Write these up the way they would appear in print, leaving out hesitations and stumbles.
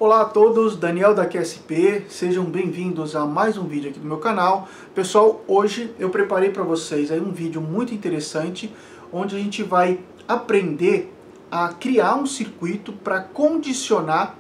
Olá a todos, Daniel da QSP, sejam bem-vindos a mais um vídeo aqui do meu canal. Pessoal, hoje eu preparei para vocês aí um vídeo muito interessante, onde a gente vai aprender a criar um circuito para condicionar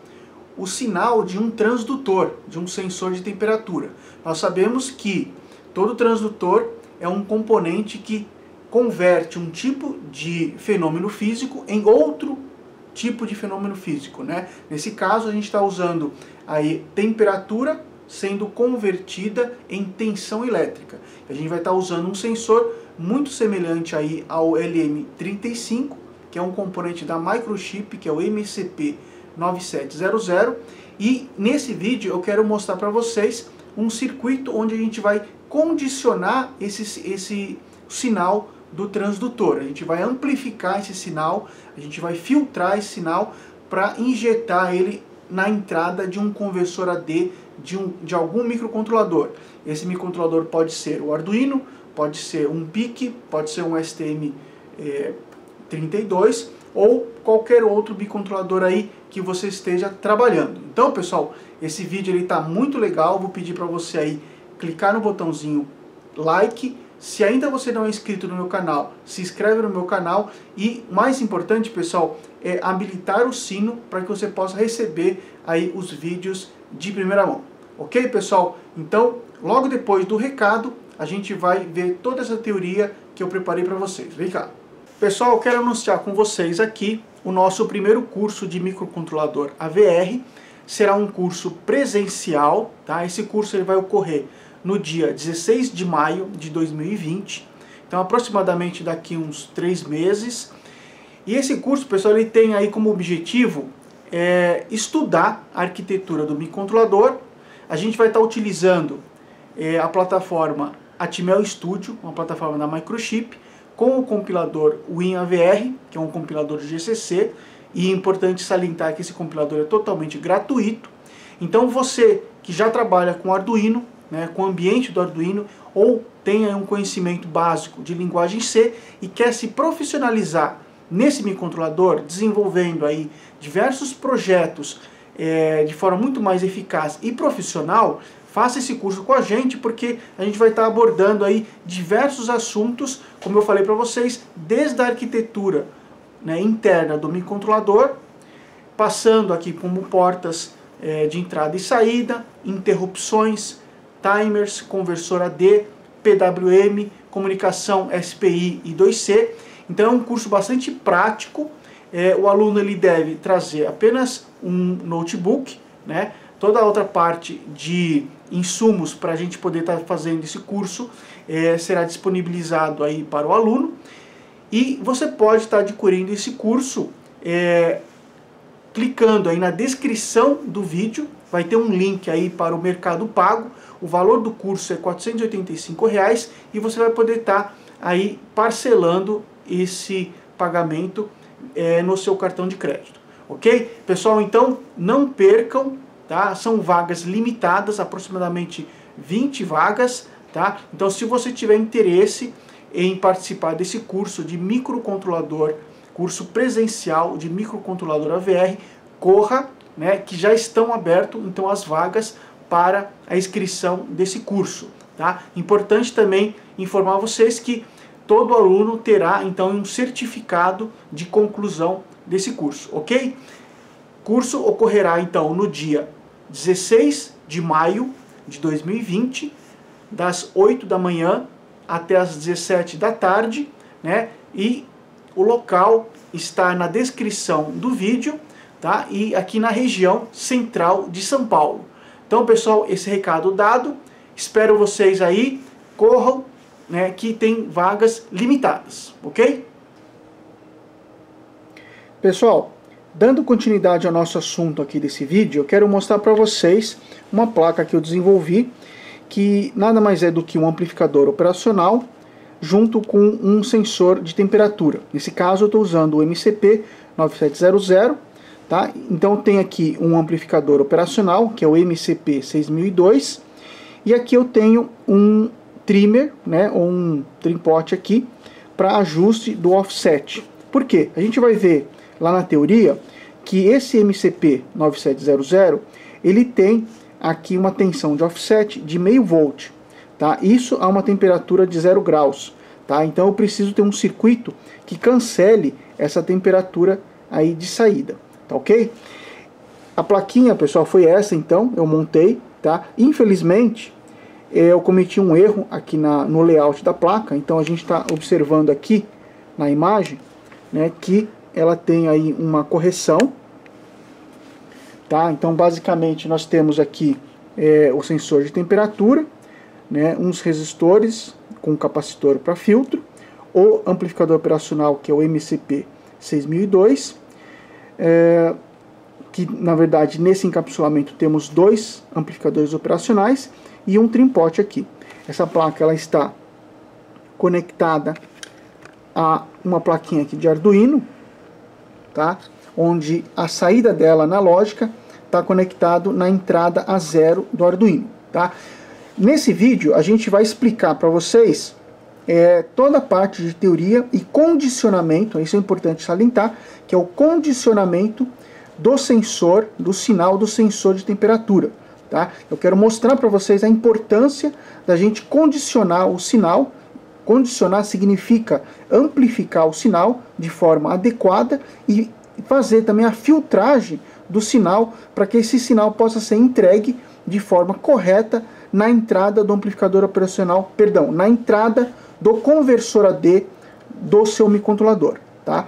o sinal de um transdutor, de um sensor de temperatura. Nós sabemos que todo transdutor é um componente que converte um tipo de fenômeno físico em outro tipo de fenômeno físico, né? Nesse caso a gente está usando aí temperatura sendo convertida em tensão elétrica. A gente vai estar usando um sensor muito semelhante aí ao LM35, que é um componente da Microchip, que é o MCP9700, e nesse vídeo eu quero mostrar para vocês um circuito onde a gente vai condicionar esse sinal do transdutor. A gente vai amplificar esse sinal, a gente vai filtrar esse sinal para injetar ele na entrada de um conversor AD de algum microcontrolador. Esse microcontrolador pode ser o Arduino, pode ser um PIC, pode ser um STM32 ou qualquer outro microcontrolador aí que você esteja trabalhando. Então, pessoal, esse vídeo ele tá muito legal. Vou pedir para você aí clicar no botãozinho like. Se ainda você não é inscrito no meu canal, se inscreve no meu canal e, mais importante, pessoal, é habilitar o sino para que você possa receber aí os vídeos de primeira mão. Ok, pessoal? Então, logo depois do recado, a gente vai ver toda essa teoria que eu preparei para vocês. Vem cá. Pessoal, eu quero anunciar com vocês aqui o nosso primeiro curso de microcontrolador AVR. Será um curso presencial, tá? Esse curso ele vai ocorrer no dia 16 de maio de 2020, então aproximadamente daqui uns 3 meses. E esse curso, pessoal, ele tem aí como objetivo estudar a arquitetura do microcontrolador. A gente vai estar utilizando a plataforma Atmel Studio, uma plataforma da Microchip, com o compilador WinAVR, que é um compilador de GCC, e é importante salientar que esse compilador é totalmente gratuito. Então você que já trabalha com Arduino, com o ambiente do Arduino, ou tenha um conhecimento básico de linguagem C e quer se profissionalizar nesse microcontrolador, desenvolvendo aí diversos projetos de forma muito mais eficaz e profissional, faça esse curso com a gente, porque a gente vai estar abordando aí diversos assuntos, como eu falei para vocês, desde a arquitetura interna do microcontrolador, passando aqui como portas de entrada e saída, interrupções, timers, conversor AD, PWM, comunicação SPI e 2C. Então é um curso bastante prático. O aluno ele deve trazer apenas um notebook, toda a outra parte de insumos para a gente poder estar fazendo esse curso será disponibilizado aí para o aluno. E você pode estar adquirindo esse curso clicando aí na descrição do vídeo. Vai ter um link aí para o Mercado Pago. O valor do curso é R$ 485 e você vai poder estar aí parcelando esse pagamento no seu cartão de crédito. Ok? Pessoal, então não percam, tá? São vagas limitadas, aproximadamente 20 vagas, tá? Então se você tiver interesse em participar desse curso de microcontrolador, curso presencial de microcontrolador AVR, corra, que já estão abertas então as vagas para a inscrição desse curso, tá? Importante também informar vocês que todo aluno terá então um certificado de conclusão desse curso, ok? Curso ocorrerá então no dia 16 de maio de 2020, das 8 da manhã até as 17 da tarde, E o local está na descrição do vídeo, tá? E aqui na região central de São Paulo. Então, pessoal, esse recado dado, espero vocês aí, corram, que tem vagas limitadas, ok? Pessoal, dando continuidade ao nosso assunto aqui desse vídeo, eu quero mostrar para vocês uma placa que eu desenvolvi, que nada mais é do que um amplificador operacional, junto com um sensor de temperatura. Nesse caso eu estou usando o MCP9700, tá? Então tem aqui um amplificador operacional, que é o MCP6002, e aqui eu tenho um trimmer, ou um trimpote aqui, para ajuste do offset. Por quê? A gente vai ver lá na teoria que esse MCP9700 ele tem aqui uma tensão de offset de 0,5 volt, tá? Isso a uma temperatura de 0 graus, tá? Então eu preciso ter um circuito que cancele essa temperatura aí de saída, tá ok? A plaquinha, pessoal, foi essa, então eu montei, tá? Infelizmente eu cometi um erro aqui no layout da placa, então a gente está observando aqui na imagem, né, que ela tem aí uma correção, tá? Então basicamente nós temos aqui o sensor de temperatura, né, uns resistores com capacitor para filtro, o amplificador operacional, que é o MCP 6002, que na verdade nesse encapsulamento temos 2 amplificadores operacionais e um trim-pot aqui. Essa placa ela está conectada a uma plaquinha aqui de Arduino, tá? Onde a saída dela analógica está conectado na entrada A0 do Arduino, tá? Nesse vídeo a gente vai explicar para vocês toda a parte de teoria e condicionamento, isso é importante salientar, que é o condicionamento do sensor, do sinal do sensor de temperatura, tá? Eu quero mostrar para vocês a importância da gente condicionar o sinal. Condicionar significa amplificar o sinal de forma adequada e fazer também a filtragem do sinal para que esse sinal possa ser entregue de forma correta na entrada do amplificador operacional, perdão, na entrada do conversor AD do seu microcontrolador, tá?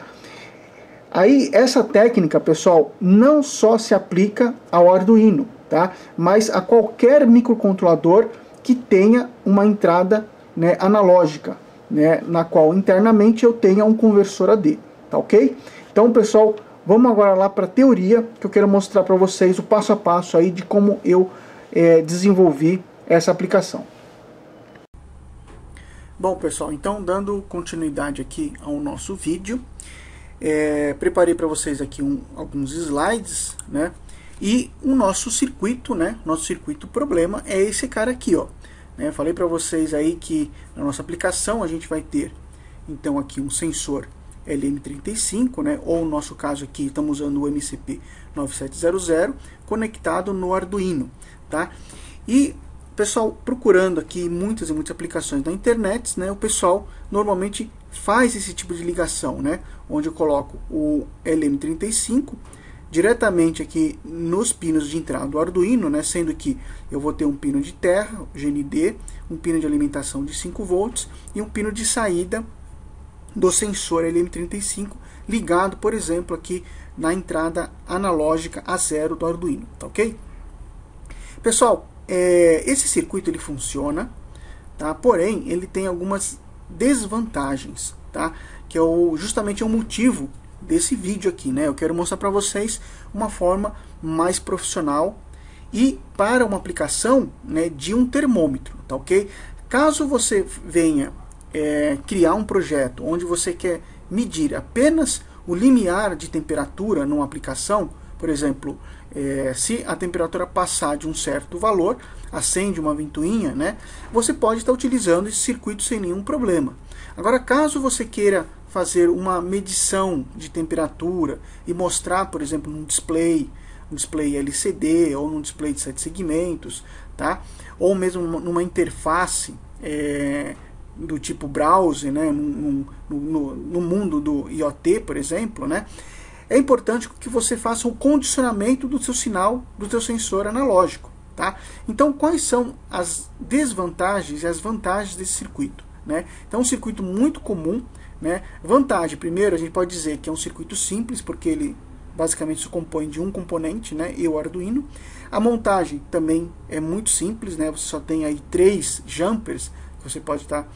Aí essa técnica, pessoal, não só se aplica ao Arduino, tá? Mas a qualquer microcontrolador que tenha uma entrada, né, analógica, né, na qual internamente eu tenha um conversor AD, tá ok? Então, pessoal, vamos agora lá para a teoria, que eu quero mostrar para vocês o passo a passo aí de como eu desenvolvi essa aplicação. Bom, pessoal, então dando continuidade aqui ao nosso vídeo, preparei para vocês aqui alguns slides, né? E o nosso circuito, né? Nosso circuito problema é esse cara aqui, ó. Falei para vocês aí que na nossa aplicação a gente vai ter então aqui um sensor LM35, né? Ou no nosso caso aqui estamos usando o MCP9700 conectado no Arduino, tá? E pessoal, procurando aqui muitas e muitas aplicações na internet, né? O pessoal normalmente faz esse tipo de ligação, né? Onde eu coloco o LM35 diretamente aqui nos pinos de entrada do Arduino, né, sendo que eu vou ter um pino de terra, GND, um pino de alimentação de 5 volts e um pino de saída do sensor LM35 ligado, por exemplo, aqui na entrada analógica A0 do Arduino, tá ok? Pessoal, esse circuito ele funciona, tá? Porém, ele tem algumas desvantagens, tá? Que é justamente o motivo desse vídeo aqui, né? Eu quero mostrar para vocês uma forma mais profissional e para uma aplicação, né, de um termômetro, tá ok? Caso você venha criar um projeto onde você quer medir apenas o limiar de temperatura numa aplicação, por exemplo, se a temperatura passar de um certo valor, acende uma ventoinha, né? Você pode estar utilizando esse circuito sem nenhum problema. Agora, caso você queira fazer uma medição de temperatura e mostrar, por exemplo, num display, um display LCD ou num display de 7 segmentos, tá? Ou mesmo numa interface do tipo browser, né? no mundo do IoT, por exemplo, né? É importante que você faça o condicionamento do seu sinal, do seu sensor analógico, tá? Então, quais são as desvantagens e as vantagens desse circuito, né? Então, é um circuito muito comum, né? Vantagem, primeiro, a gente pode dizer que é um circuito simples, porque ele basicamente se compõe de um componente, né, e o Arduino. A montagem também é muito simples, né? Você só tem aí 3 jumpers que você pode estar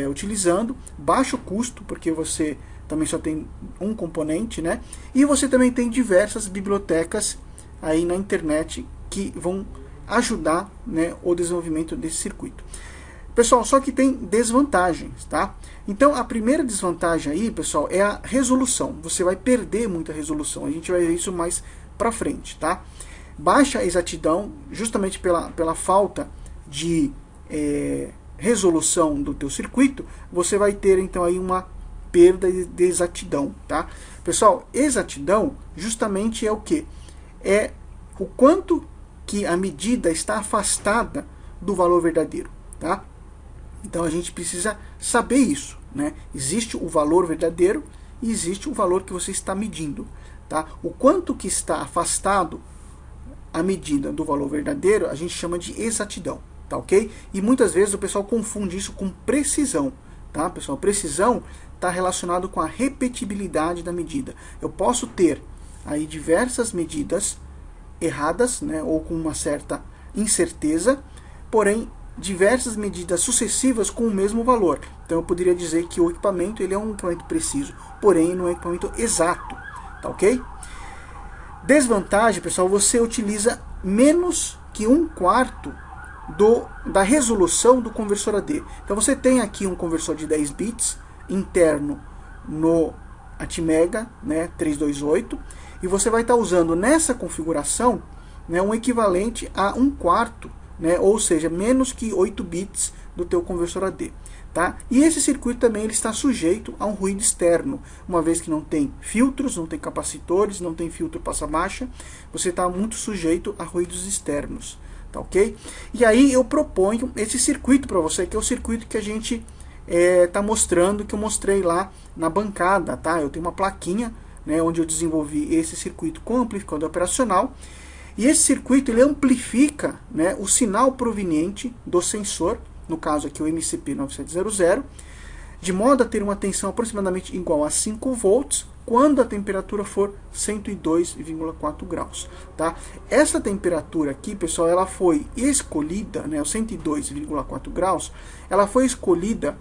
utilizando. Baixo custo, porque você também só tem um componente, né? E você também tem diversas bibliotecas aí na internet que vão ajudar, né, o desenvolvimento desse circuito. Pessoal, só que tem desvantagens, tá? Então, a primeira desvantagem aí, pessoal, é a resolução. Você vai perder muita resolução. A gente vai ver isso mais pra frente, tá? Baixa exatidão, justamente pela falta de resolução do teu circuito, você vai ter, então, aí uma perda de exatidão, tá? Pessoal, exatidão justamente é o que? É o quanto que a medida está afastada do valor verdadeiro, tá? Então a gente precisa saber isso, né? Existe o valor verdadeiro e existe o valor que você está medindo, tá? O quanto que está afastado a medida do valor verdadeiro, a gente chama de exatidão, tá ok? E muitas vezes o pessoal confunde isso com precisão, tá, pessoal? Precisão está relacionado com a repetibilidade da medida. Eu posso ter aí diversas medidas erradas, né, ou com uma certa incerteza, porém diversas medidas sucessivas com o mesmo valor. Então eu poderia dizer que o equipamento ele é um equipamento preciso, porém não é um equipamento exato, tá ok? Desvantagem, pessoal, você utiliza menos que 1/4 da resolução do conversor AD. Então você tem aqui um conversor de 10 bits interno no Atmega, né, 328, e você vai estar usando nessa configuração, né, um equivalente a 1/4, né, ou seja, menos que 8 bits do teu conversor AD. Tá? E esse circuito também ele está sujeito a um ruído externo, uma vez que não tem filtros, não tem capacitores, não tem filtro passa-baixa, você está muito sujeito a ruídos externos, tá ok? E aí eu proponho esse circuito para você, que é o circuito que a gente está mostrando, que eu mostrei lá na bancada, tá? Eu tenho uma plaquinha, né, onde eu desenvolvi esse circuito com amplificador operacional, e esse circuito ele amplifica, né, o sinal proveniente do sensor, no caso aqui o MCP9700, de modo a ter uma tensão aproximadamente igual a 5 volts quando a temperatura for 102,4 graus. Tá? Essa temperatura aqui, pessoal, ela foi escolhida, né, o 102,4 graus, ela foi escolhida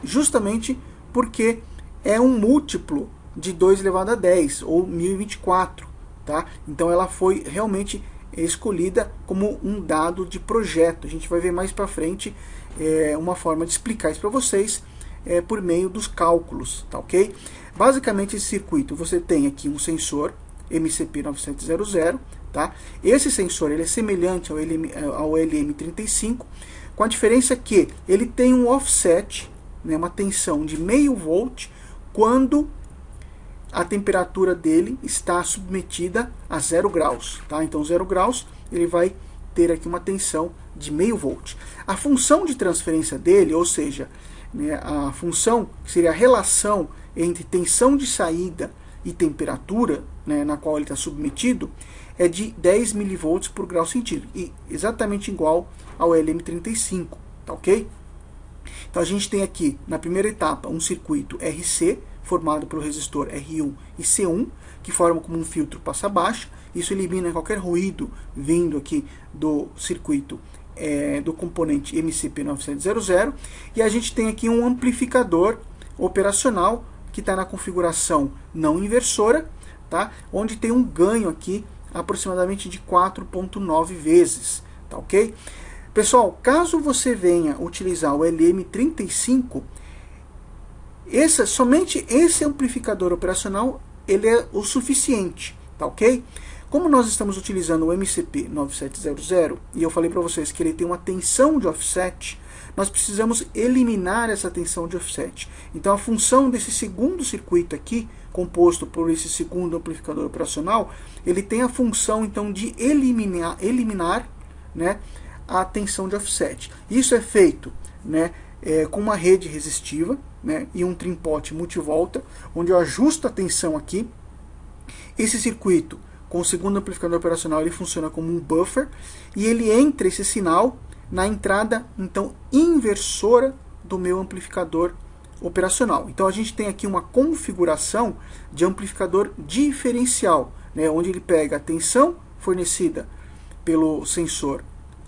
justamente porque é um múltiplo de 2 elevado a 10, ou 1024. Tá? Então ela foi realmente escolhida como um dado de projeto. A gente vai ver mais para frente uma forma de explicar isso para vocês por meio dos cálculos, tá ok? Basicamente esse circuito, você tem aqui um sensor MCP9700, tá? Esse sensor ele é semelhante ao LM35, com a diferença que ele tem um offset, né, uma tensão de 0,5 volt, quando a temperatura dele está submetida a 0 graus. Tá? Então 0 graus ele vai ter aqui uma tensão de 0,5 volt. A função de transferência dele, ou seja, né, a função que seria a relação entre tensão de saída e temperatura, né, na qual ele está submetido, é de 10 mV por grau centígrado, e exatamente igual ao LM35, tá ok? Então a gente tem aqui, na primeira etapa, um circuito RC, formado pelo resistor R1 e C1, que formam como um filtro passa-baixa. Isso elimina qualquer ruído vindo aqui do circuito do componente MCP9700. E a gente tem aqui um amplificador operacional, que está na configuração não inversora, tá? Onde tem um ganho aqui aproximadamente de 4,9 vezes, tá ok? Pessoal, caso você venha utilizar o LM35, somente esse amplificador operacional ele é o suficiente, tá ok? Como nós estamos utilizando o MCP9700 e eu falei para vocês que ele tem uma tensão de offset, nós precisamos eliminar essa tensão de offset. Então a função desse segundo circuito aqui, composto por esse segundo amplificador operacional, ele tem a função então de eliminar, né, a tensão de offset. Isso é feito, né, com uma rede resistiva, né, e um trimpote multivolta, onde eu ajusto a tensão aqui. Esse circuito, com o segundo amplificador operacional, ele funciona como um buffer, e ele entra esse sinal na entrada então inversora do meu amplificador operacional. Então a gente tem aqui uma configuração de amplificador diferencial, né, onde ele pega a tensão fornecida pelo sensor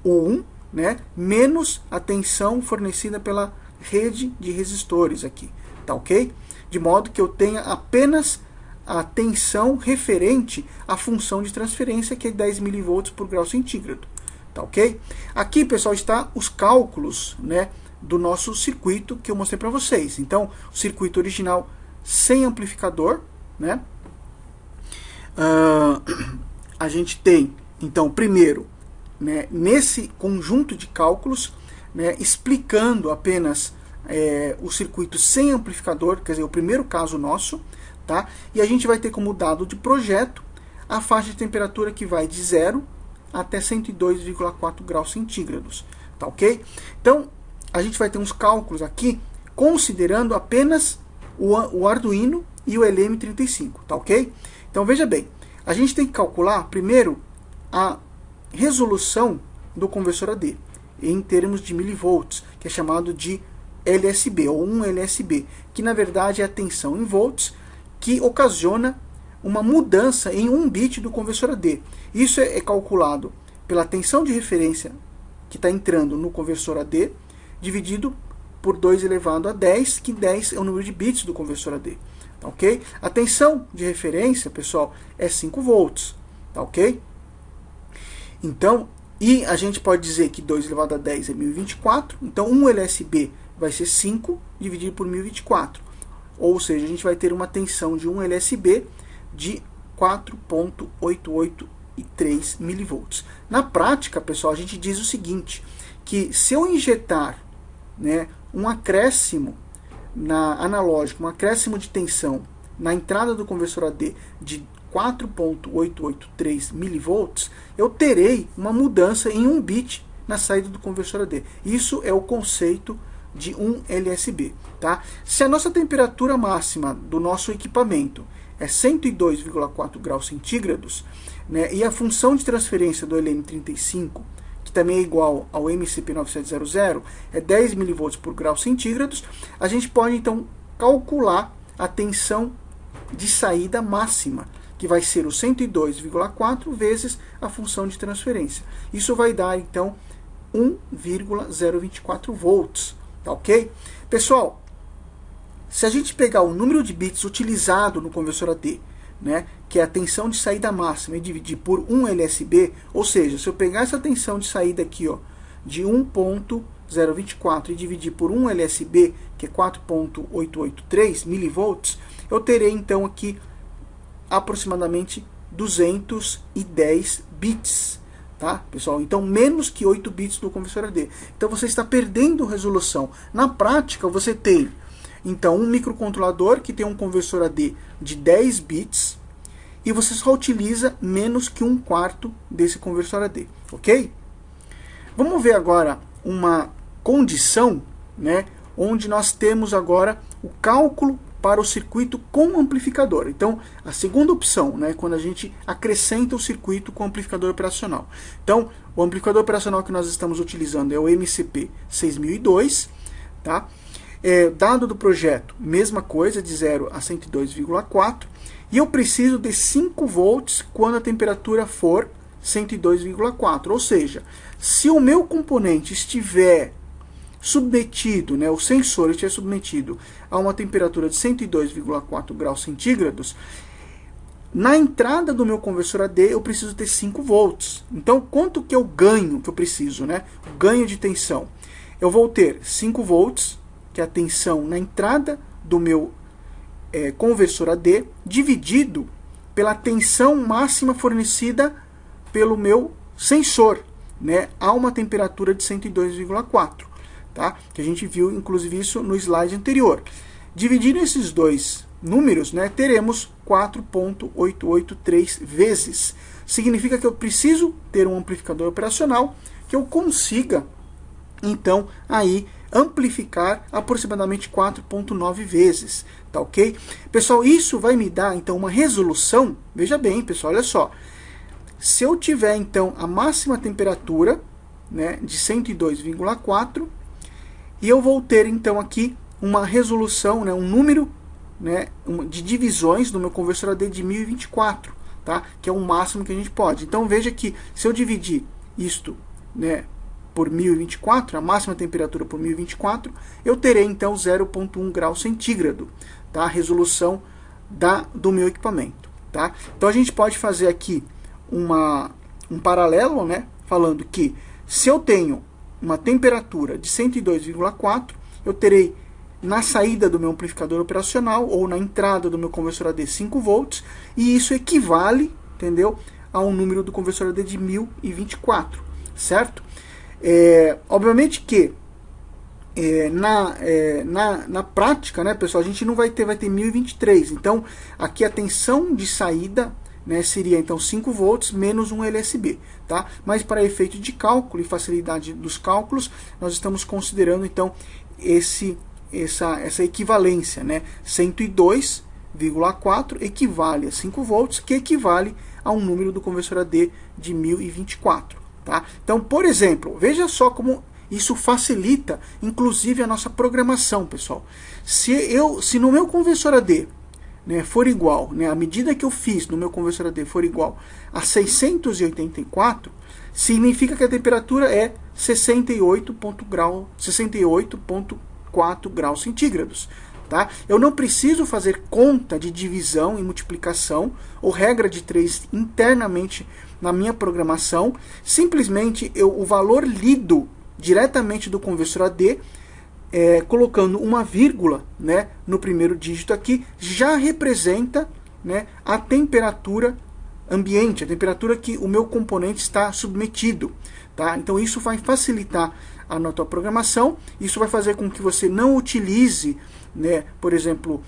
O1, né, menos a tensão fornecida pela rede de resistores aqui, tá ok? De modo que eu tenha apenas a tensão referente à função de transferência, que é 10 mV por grau centígrado, tá ok? Aqui, pessoal, está os cálculos, né, do nosso circuito que eu mostrei para vocês. Então, o circuito original sem amplificador, né? A gente tem, então, primeiro, né, nesse conjunto de cálculos, né, explicando apenas o circuito sem amplificador, quer dizer, o primeiro caso nosso, tá? E a gente vai ter como dado de projeto a faixa de temperatura que vai de 0 até 102,4 graus centígrados, tá ok? Então, a gente vai ter uns cálculos aqui, considerando apenas o Arduino e o LM35, tá ok? Então, veja bem, a gente tem que calcular, primeiro, a resolução do conversor AD, em termos de milivolts, que é chamado de LSB, ou 1 LSB, que na verdade é a tensão em volts, que ocasiona uma mudança em 1 bit do conversor AD. Isso é calculado pela tensão de referência que está entrando no conversor AD, dividido por 2 elevado a 10, que 10 é o número de bits do conversor AD. Tá ok? A tensão de referência, pessoal, é 5 volts. Tá ok? Então, e a gente pode dizer que 2 elevado a 10 é 1024. Então, 1 LSB vai ser 5 dividido por 1024. Ou seja, a gente vai ter uma tensão de 1 LSB de 4,883 milivolts. Na prática, pessoal, a gente diz o seguinte, que se eu injetar, né, um acréscimo analógico, um acréscimo de tensão na entrada do conversor AD de 4,883 milivolts, eu terei uma mudança em 1 bit na saída do conversor AD. Isso é o conceito de 1 LSB. Tá? Se a nossa temperatura máxima do nosso equipamento é 102,4 graus centígrados, né, e a função de transferência do LM35, que também é igual ao MCP9700, é 10 mV por grau centígrados, a gente pode então calcular a tensão de saída máxima, que vai ser o 102,4 vezes a função de transferência. Isso vai dar então 1,024 volts, tá ok? Pessoal, se a gente pegar o número de bits utilizado no conversor AD, né, que é a tensão de saída máxima, e dividir por 1 LSB, ou seja, se eu pegar essa tensão de saída aqui, ó, de 1,024 e dividir por 1 LSB, que é 4,883 milivolts, eu terei então aqui aproximadamente 210 bits, tá, pessoal? Então, menos que 8 bits do conversor AD. Então, você está perdendo resolução. Na prática, você tem então um microcontrolador que tem um conversor AD de 10 bits e você só utiliza menos que 1/4 desse conversor AD, ok? Vamos ver agora uma condição, né, onde nós temos agora o cálculo para o circuito com amplificador. Então, a segunda opção, né, quando a gente acrescenta o circuito com amplificador operacional. Então, o amplificador operacional que nós estamos utilizando é o MCP6002, tá? Dado do projeto, mesma coisa, de 0 a 102,4, e eu preciso de 5 volts quando a temperatura for 102,4, ou seja, se o meu componente estiver submetido, né, o sensor estiver submetido a uma temperatura de 102,4 graus centígrados, na entrada do meu conversor AD eu preciso ter 5 volts. Então, quanto que eu ganho, que eu preciso, né? O ganho de tensão. Eu vou ter 5 volts, que é a tensão na entrada do meu conversor AD, dividido pela tensão máxima fornecida pelo meu sensor, né, a uma temperatura de 102,4, tá? Que a gente viu, inclusive, isso no slide anterior. Dividindo esses dois números, né, teremos 4,883 vezes. Significa que eu preciso ter um amplificador operacional que eu consiga, então, aí amplificar aproximadamente 4,9 vezes, tá ok? Pessoal, isso vai me dar então uma resolução, veja bem, pessoal, olha só, se eu tiver então a máxima temperatura, né, de 102,4, e eu vou ter então aqui uma resolução, né, um número, né, de divisões do meu conversor AD de 1024, tá? Que é o máximo que a gente pode. Então veja que se eu dividir isto, né, por 1024, a máxima temperatura por 1024, eu terei então 0,1 grau centígrado, tá? A resolução do meu equipamento, tá? Então a gente pode fazer aqui um paralelo, né? Falando que se eu tenho uma temperatura de 102,4, eu terei na saída do meu amplificador operacional ou na entrada do meu conversor AD 5 volts, e isso equivale, entendeu, a um número do conversor AD de 1024, certo? Obviamente que na prática, né, pessoal, a gente não vai ter 1023. Então, aqui a tensão de saída, né, seria então 5 volts menos um LSB, tá? Mas para efeito de cálculo e facilidade dos cálculos, nós estamos considerando então essa equivalência, né? 102,4 equivale a 5 volts, que equivale a um número do conversor AD de 1024, tá? Então, por exemplo, veja só como isso facilita, inclusive, a nossa programação, pessoal. Se no meu conversor AD, né, for igual, né, a medida que eu fiz no meu conversor AD for igual a 684, significa que a temperatura é 68,4 graus centígrados. Tá? Eu não preciso fazer conta de divisão e multiplicação ou regra de 3 internamente na minha programação. Simplesmente o valor lido diretamente do conversor AD, colocando uma vírgula, né, no primeiro dígito aqui, já representa, né, a temperatura ambiente, a temperatura que o meu componente está submetido. Tá? Então isso vai facilitar a tua programação, isso vai fazer com que você não utilize, né, por exemplo,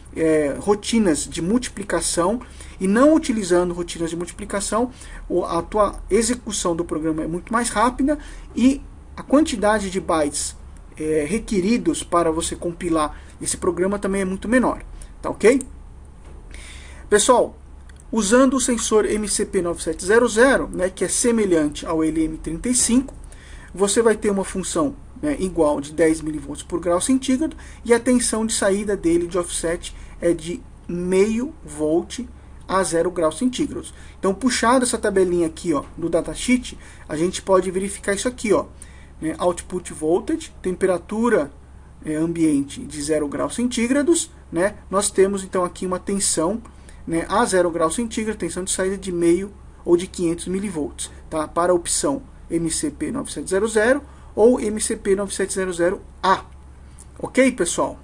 rotinas de multiplicação, e não utilizando rotinas de multiplicação, a tua execução do programa é muito mais rápida e a quantidade de bytes requeridos para você compilar esse programa também é muito menor, tá ok? Pessoal, usando o sensor MCP9700, né, que é semelhante ao LM35, você vai ter uma função, né, igual de 10 mV por grau centígrado, e a tensão de saída dele de offset é de 0,5 volt a 0 graus centígrados. Então, puxado essa tabelinha aqui, ó, do datasheet, a gente pode verificar isso aqui, ó, né, output voltage, temperatura ambiente de 0 graus centígrados, né, nós temos então aqui uma tensão, né, a 0 graus centígrados, tensão de saída de 0,5 ou de 500 mV, tá, para a opção MCP9700 ou MCP9700A. Ok, pessoal?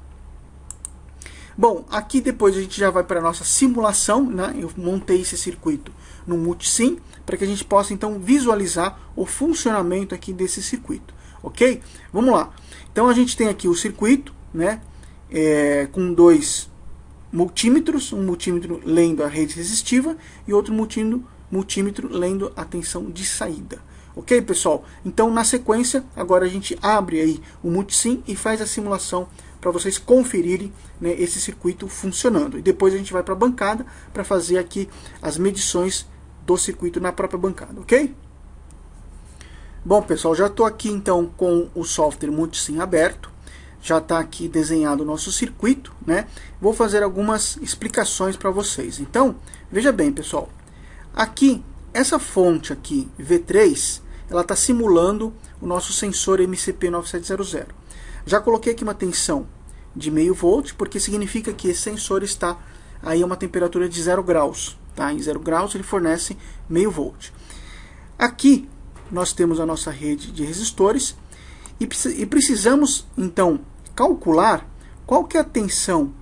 Bom, aqui depois a gente já vai para a nossa simulação, né? Eu montei esse circuito no Multisim para que a gente possa então visualizar o funcionamento aqui desse circuito. Ok? Vamos lá. Então a gente tem aqui o circuito, né? Com dois multímetros, um multímetro lendo a rede resistiva e outro multímetro lendo a tensão de saída. Ok, pessoal? Então, na sequência, agora a gente abre aí o Multisim e faz a simulação para vocês conferirem, né, esse circuito funcionando. E depois a gente vai para a bancada para fazer aqui as medições do circuito na própria bancada, ok? Bom, pessoal, já estou aqui então com o software Multisim aberto. Já está aqui desenhado o nosso circuito, né? Vou fazer algumas explicações para vocês. Então, veja bem, pessoal. Aqui, essa fonte aqui, V3, ela está simulando o nosso sensor MCP9700. Já coloquei aqui uma tensão de 0,5 volt, porque significa que esse sensor está aí a uma temperatura de 0 graus. Tá? Em 0 graus ele fornece 0,5 volt. Aqui nós temos a nossa rede de resistores e precisamos então calcular qual que é a tensão,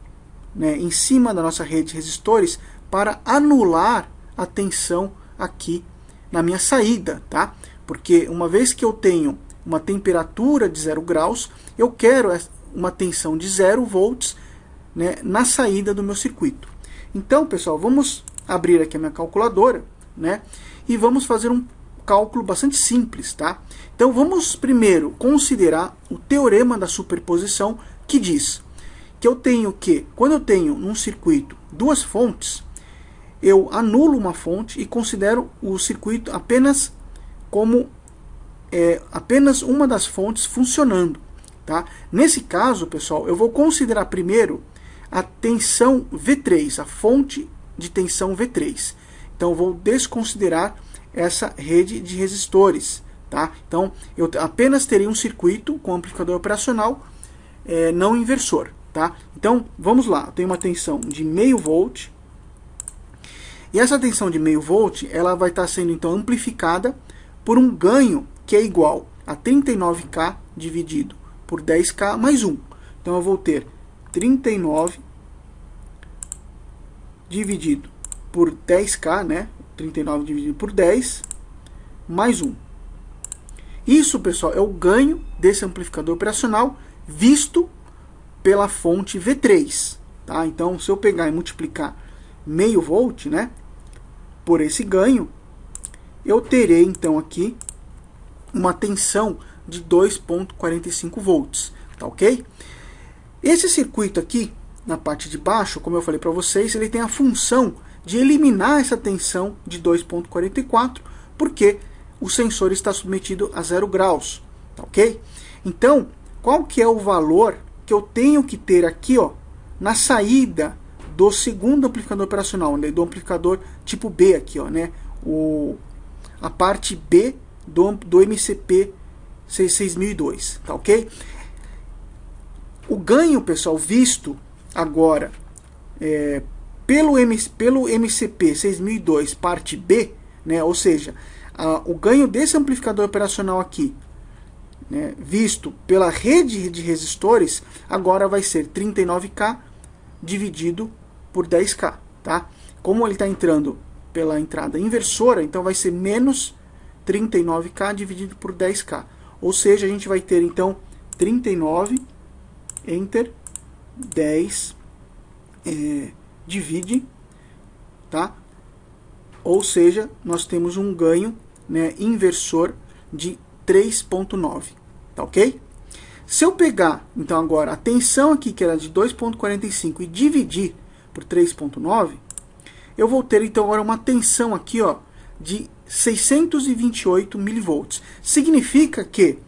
né, em cima da nossa rede de resistores para anular a tensão aqui na minha saída, tá? Porque uma vez que eu tenho uma temperatura de 0 graus, eu quero uma tensão de 0 volts, né, na saída do meu circuito. Então, pessoal, vamos abrir aqui a minha calculadora, né, e vamos fazer um cálculo bastante simples, tá? Então, vamos primeiro considerar o teorema da superposição, que diz que eu tenho que, quando eu tenho num circuito duas fontes, eu anulo uma fonte e considero o circuito apenas como apenas uma das fontes funcionando. Tá? Nesse caso, pessoal, eu vou considerar primeiro a tensão V3, a fonte de tensão V3. Então, eu vou desconsiderar essa rede de resistores. Tá? Então, eu apenas terei um circuito com amplificador operacional, não inversor. Tá? Então, vamos lá. Eu tenho uma tensão de 0,5 volt. E essa tensão de 0,5 volt, ela vai estar sendo então amplificada por um ganho que é igual a 39K dividido por 10K mais 1. Então eu vou ter 39 dividido por 10K, né? 39 dividido por 10 mais 1. Isso, pessoal, é o ganho desse amplificador operacional visto pela fonte V3. Tá? Então, se eu pegar e multiplicar meio volt, né, por esse ganho, eu terei então aqui uma tensão de 2,45 volts, tá ok? Esse circuito aqui, na parte de baixo, como eu falei para vocês, ele tem a função de eliminar essa tensão de 2,44, porque o sensor está submetido a 0 graus, tá ok? Então, qual que é o valor que eu tenho que ter aqui, ó, na saída do segundo amplificador operacional, né, do amplificador tipo B aqui, ó, né, a parte B do MCP 6002, tá ok? O ganho, pessoal, visto agora pelo MCP 6002 parte B, né, ou seja, o ganho desse amplificador operacional aqui, né, visto pela rede de resistores, agora vai ser 39K dividido por 10K, tá? Como ele está entrando pela entrada inversora, então vai ser menos 39K dividido por 10K. Ou seja, a gente vai ter então 39 enter 10 divide, tá? Ou seja, nós temos um ganho, né, inversor de 3,9, tá ok? Se eu pegar então agora a tensão aqui que era de 2,45 e dividir por 3,9, eu vou ter então agora uma tensão aqui, ó, de 628 milivolts. Significa que,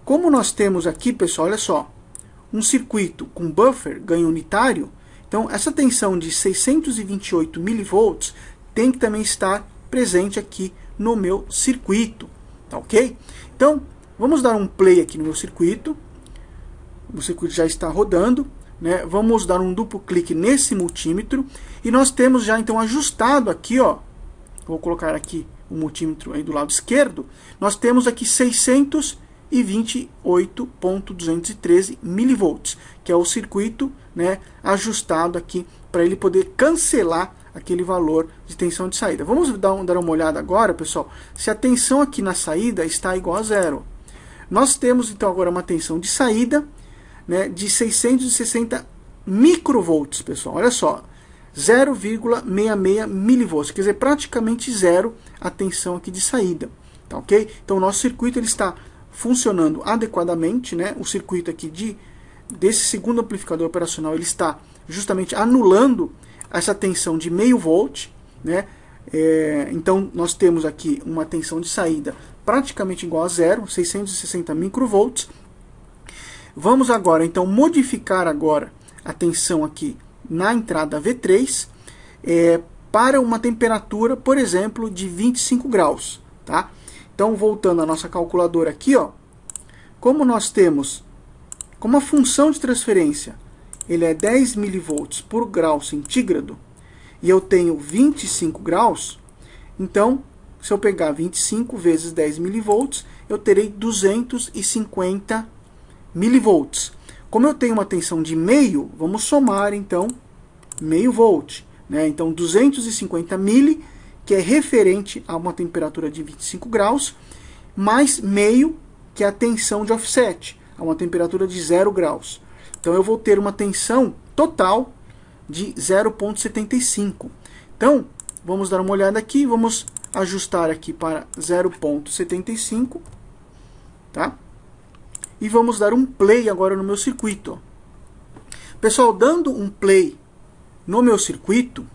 como nós temos aqui, pessoal, olha só, um circuito com buffer, ganho unitário, então essa tensão de 628 milivolts tem que também estar presente aqui no meu circuito, tá ok? Então, vamos dar um play aqui no meu circuito. O circuito já está rodando, né? Vamos dar um duplo clique nesse multímetro e nós temos já então ajustado aqui, ó. Vou colocar aqui o multímetro aí do lado esquerdo. Nós temos aqui 628.213 milivolts, que é o circuito, né, ajustado aqui para ele poder cancelar aquele valor de tensão de saída. Vamos dar uma olhada agora, pessoal, se a tensão aqui na saída está igual a zero. Nós temos então agora uma tensão de saída, né, de 660 microvolts, pessoal. Olha só, 0,66 milivolts, quer dizer, praticamente zero a tensão aqui de saída, tá ok? Então o nosso circuito ele está funcionando adequadamente, né? O circuito aqui desse segundo amplificador operacional ele está justamente anulando essa tensão de meio volt, né? Então nós temos aqui uma tensão de saída praticamente igual a zero, 660 microvolts. Vamos agora então modificar agora a tensão aqui na entrada V3 para uma temperatura, por exemplo, de 25 graus, tá? Então, voltando à nossa calculadora aqui, ó, como nós temos, como a função de transferência, ele é 10 milivolts por grau centígrado, e eu tenho 25 graus, então, se eu pegar 25 vezes 10 milivolts, eu terei 250 milivolts. Como eu tenho uma tensão de meio, vamos somar, então, meio volt, né? Então, 250 mili, que é referente a uma temperatura de 25 graus, mais meio, que é a tensão de offset, a uma temperatura de 0 graus. Então, eu vou ter uma tensão total de 0,75. Então, vamos dar uma olhada aqui, vamos ajustar aqui para 0,75, tá? E vamos dar um play agora no meu circuito. Pessoal, dando um play no meu circuito,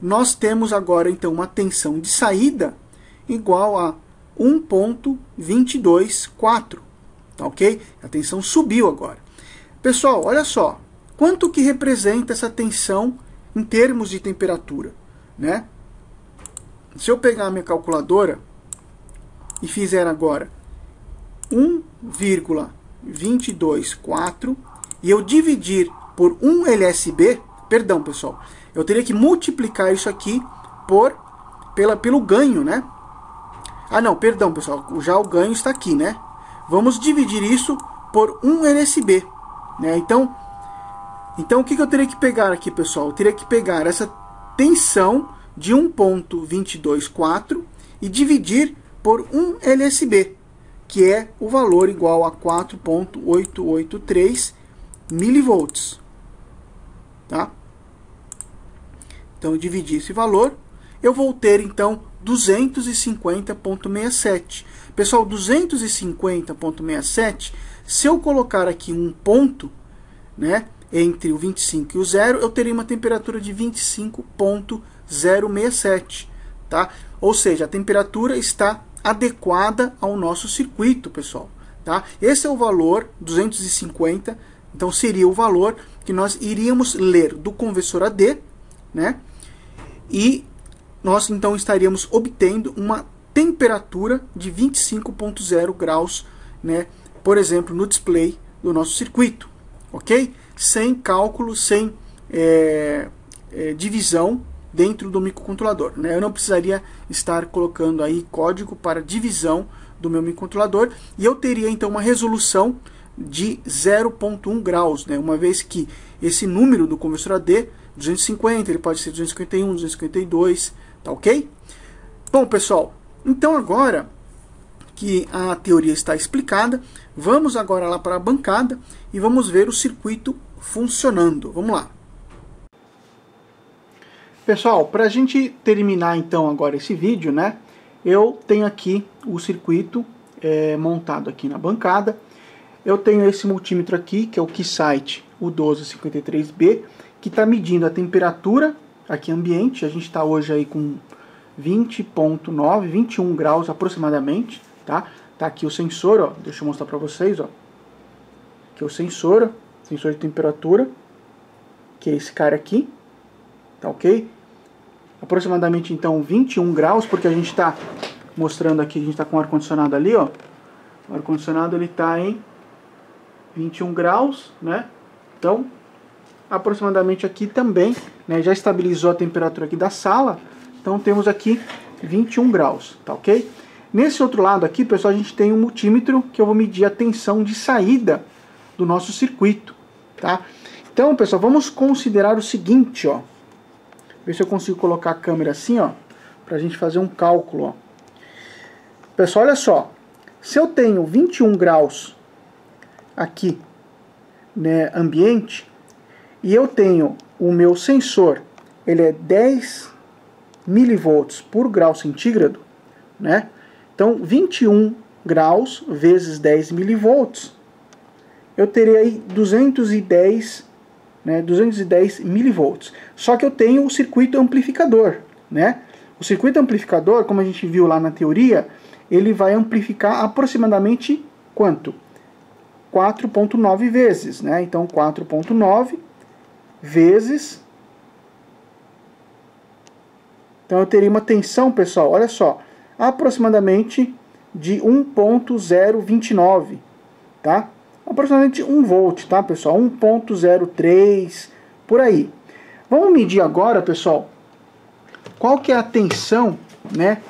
nós temos agora então uma tensão de saída igual a 1,224, tá ok? A tensão subiu agora. Pessoal, olha só, quanto que representa essa tensão em termos de temperatura, né? Se eu pegar a minha calculadora e fizer agora 1,224 e eu dividir por 1 LSB, perdão, pessoal, eu teria que multiplicar isso aqui pelo ganho, né? Ah, não, perdão, pessoal, já o ganho está aqui, né? Vamos dividir isso por 1 LSB, né? Então o que eu teria que pegar aqui, pessoal? Eu teria que pegar essa tensão de 1,224 e dividir por 1 LSB, que é o valor igual a 4.883 milivolts, tá? Então, eu dividi esse valor, eu vou ter, então, 250.67. Pessoal, 250.67, se eu colocar aqui um ponto, né, entre o 25 e o 0, eu teria uma temperatura de 25.067, tá? Ou seja, a temperatura está adequada ao nosso circuito, pessoal, tá? Esse é o valor, 250, então seria o valor que nós iríamos ler do conversor AD, né? E nós então estaríamos obtendo uma temperatura de 25.0 graus, né? Por exemplo, no display do nosso circuito, ok? Sem cálculo, sem divisão dentro do microcontrolador, né? Eu não precisaria estar colocando aí código para divisão do meu microcontrolador, e eu teria então uma resolução de 0.1 graus, né? Uma vez que esse número do conversor AD, 250, ele pode ser 251, 252, tá ok? Bom, pessoal, então agora que a teoria está explicada, vamos agora lá para a bancada e vamos ver o circuito funcionando. Vamos lá. Pessoal, para a gente terminar então agora esse vídeo, né, eu tenho aqui o circuito montado aqui na bancada. Eu tenho esse multímetro aqui, que é o Keysight U1253B, que está medindo a temperatura aqui ambiente. A gente está hoje aí com 20.9, 21 graus aproximadamente, tá? Tá aqui o sensor, ó, deixa eu mostrar para vocês, ó. Aqui é o sensor de temperatura, que é esse cara aqui, tá ok? Aproximadamente então 21 graus, porque a gente está mostrando aqui, a gente está com o ar-condicionado ali, ó. O ar-condicionado ele está em 21 graus, né? Então, aproximadamente aqui também, né, já estabilizou a temperatura aqui da sala, então temos aqui 21 graus, tá ok? Nesse outro lado aqui, pessoal, a gente tem um multímetro que eu vou medir a tensão de saída do nosso circuito, tá? Então, pessoal, vamos considerar o seguinte, ó. Ver se eu consigo colocar a câmera assim, ó, pra gente fazer um cálculo, ó. Pessoal, olha só. Se eu tenho 21 graus aqui, né, ambiente, e eu tenho o meu sensor, ele é 10 milivolts por grau centígrado, né? Então, 21 graus vezes 10 milivolts, eu terei aí 210, né, 210 milivolts. Só que eu tenho o circuito amplificador, né? O circuito amplificador, como a gente viu lá na teoria, ele vai amplificar aproximadamente quanto? 4.9 vezes, né? Então, 4.9 vezes... Então, eu teria uma tensão, pessoal, olha só, aproximadamente de 1.029, tá? Aproximadamente 1 volt, tá, pessoal? 1.03, por aí. Vamos medir agora, pessoal, qual que é a tensão, né,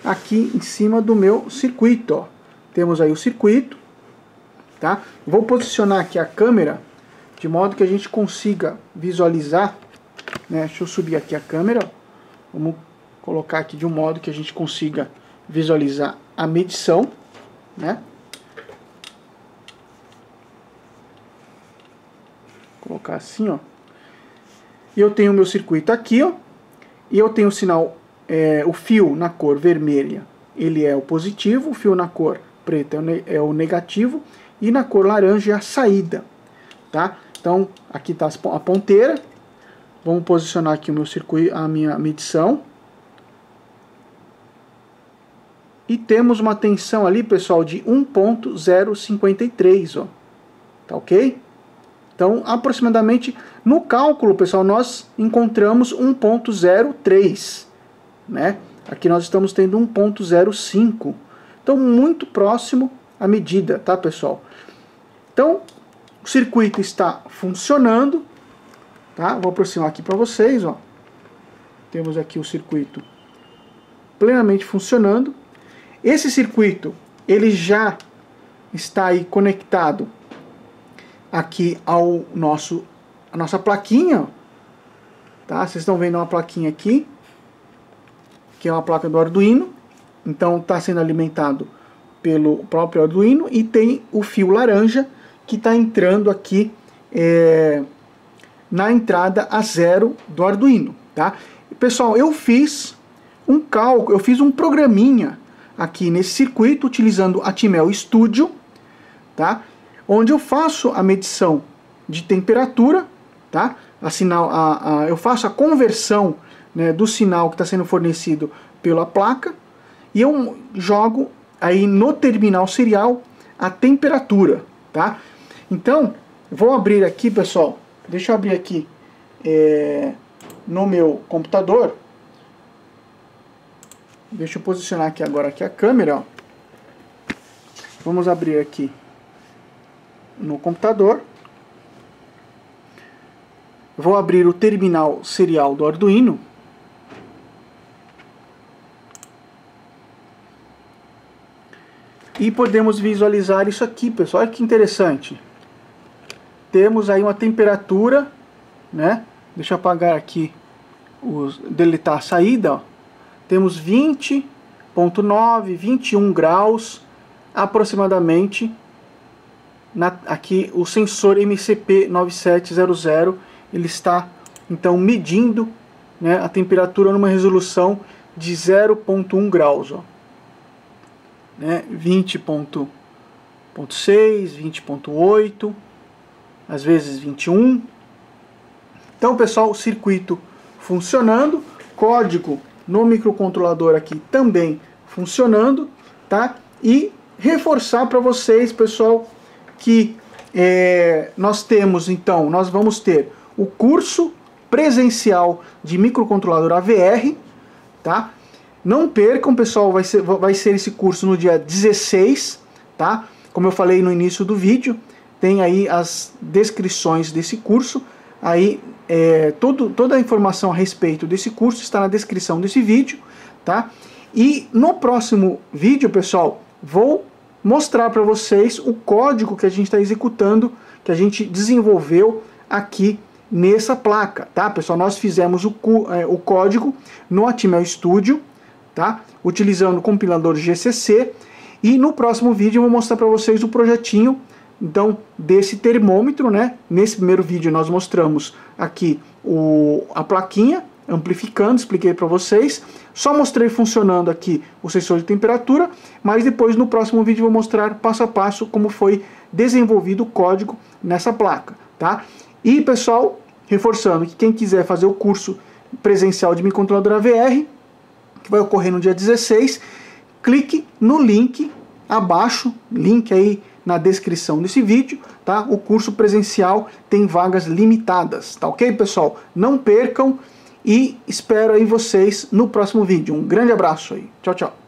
aqui em cima do meu circuito, ó. Temos aí o circuito, tá? Vou posicionar aqui a câmera de modo que a gente consiga visualizar, né? Deixa eu subir aqui a câmera, ó. Vamos colocar aqui de um modo que a gente consiga visualizar a medição, né? Colocar assim, ó. E eu tenho o meu circuito aqui, ó. E eu tenho o sinal, o fio na cor vermelha, ele é o positivo, o fio na cor preta é o negativo, e na cor laranja é a saída, tá? Então, aqui está a ponteira. Vamos posicionar aqui o meu circuito, a minha medição. E temos uma tensão ali, pessoal, de 1.053, ó. Tá ok? Então, aproximadamente, no cálculo, pessoal, nós encontramos 1.03, né? Aqui nós estamos tendo 1.05. Então, muito próximo à medida, tá, pessoal? Então, o circuito está funcionando, tá? Vou aproximar aqui para vocês, ó. Temos aqui o circuito plenamente funcionando. Esse circuito, ele já está aí conectado aqui ao a nossa plaquinha, tá? Vocês estão vendo uma plaquinha aqui, que é uma placa do Arduino. Então está sendo alimentado pelo próprio Arduino, e tem o fio laranja que está entrando aqui na entrada A0 do Arduino, tá? Pessoal, eu fiz um cálculo, eu fiz um programinha aqui nesse circuito utilizando a Atmel Studio, tá? Onde eu faço a medição de temperatura, tá? Eu faço a conversão, né, do sinal que está sendo fornecido pela placa, e eu jogo aí no terminal serial a temperatura, tá? Então, vou abrir aqui, pessoal, deixa eu abrir aqui no meu computador. Deixa eu posicionar aqui agora aqui a câmera, ó. Vamos abrir aqui no computador. Vou abrir o terminal serial do Arduino. E podemos visualizar isso aqui, pessoal. Olha que interessante. Temos aí uma temperatura, né? Deixa eu apagar aqui, deletar a saída, ó. Temos 20.9, 21 graus aproximadamente. Aqui o sensor MCP9700, ele está então medindo, né, a temperatura numa resolução de 0.1 graus, ó. Né, 20.6, 20.8, às vezes 21. Então, pessoal, o circuito funcionando, código no microcontrolador aqui também funcionando, tá? E reforçar para vocês, pessoal, que nós vamos ter o curso presencial de microcontrolador AVR, tá? Não percam, pessoal, vai ser esse curso no dia 16, tá? Como eu falei no início do vídeo, tem aí as descrições desse curso. Aí toda a informação a respeito desse curso está na descrição desse vídeo, tá? E no próximo vídeo, pessoal, vou mostrar para vocês o código que a gente está executando, que a gente desenvolveu aqui nessa placa, tá, pessoal? Nós fizemos o código no Atmel Studio, tá? Utilizando o compilador GCC, e no próximo vídeo eu vou mostrar para vocês o projetinho, então, desse termômetro, né? Nesse primeiro vídeo nós mostramos aqui a plaquinha amplificando, expliquei para vocês. Só mostrei funcionando aqui o sensor de temperatura, mas depois no próximo vídeo eu vou mostrar passo a passo como foi desenvolvido o código nessa placa, tá? E, pessoal, reforçando que quem quiser fazer o curso presencial de microcontrolador AVR, que vai ocorrer no dia 16, clique no link abaixo, link aí na descrição desse vídeo, tá? O curso presencial tem vagas limitadas, tá ok, pessoal? Não percam e espero aí vocês no próximo vídeo. Um grande abraço aí. Tchau, tchau.